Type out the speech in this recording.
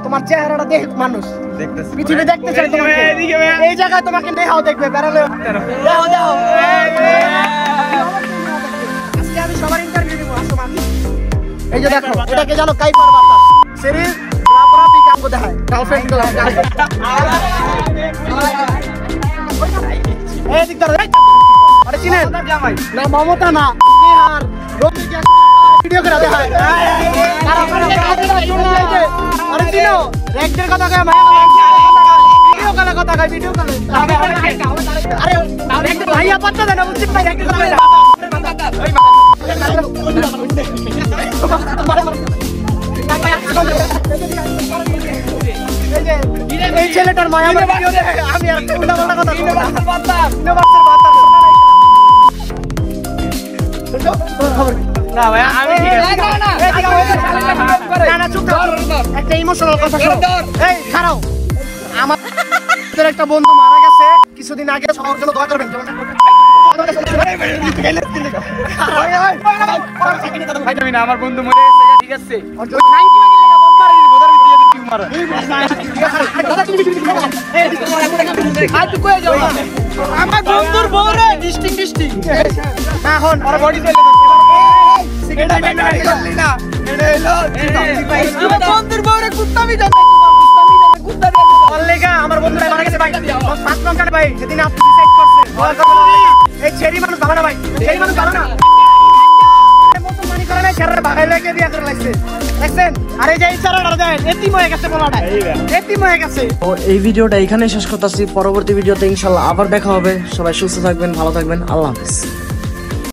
তোমার চেহারাটা দেখ মানুষ পৃথিবী দেখতে চাই তোমাকে এই জায়গায় তোমাকে নেহাও দেখবে বেড়ালে আজকে আমি সবার ইন্টারভিউ দিব আসো মামি এই যে দেখো এটাকে জানো কাইপার বাতা শরীর রাপরাপি কাম করতে হয় গার্লফ্রেন্ড এই দিক ধরে আরে চিনেন না মমতা না নিহার রোমিকা ভিডিও করে দেখায় আরে চিনো রেক্টের কথা কয় মায়া ভিডিও কলে কথা কয় ভিডিও কলে আরে রেক্ট ভাইয়া পাত্তা দেন উচিত ভাই রেক্টের কথা এই ছেলেটার মায়া ভিডিও দেখে আমি আর উল্টা পাল্টা কথা ইউনিভার্সাল বাতা না ভাই আমি না চুপ কর একটা ইমোশনাল কথা শোনো এই খারাও আমাদের একটা বন্ধু মারা গেছে কিছুদিন আগে সবার জন্য দোয়া করবেন আমার বন্ধু মরে গেছে ঠিক আছে আমার বন্ধুর বউরে ডিস্টিং এখন আর বডি চলে আমার বন্ধু মারা গেছে ভাই 5 লঙ্কা ভাই সেদিন আপনি ডিসাইড করছেন এই ছেড়ি মানুষ ভালো না ভাই ছেড়ি মানুষ ভালো না মুসলমানি করে না ছেড়ে ভাগাই লেগে বিয়া করে লাগছে দেখছেন আরে যে ইচ্ছাটা দেন এতিম হয়ে গেছে বলাটা এতিম হয়ে গেছে। তো এই ভিডিওটা এখানেই শেষ করতেছি, পরবর্তী ভিডিওতে ইনশাআল্লাহ আবার দেখা হবে। সবাই সুস্থ থাকবেন, ভালো থাকবেন, আল্লাহ হাফেজ।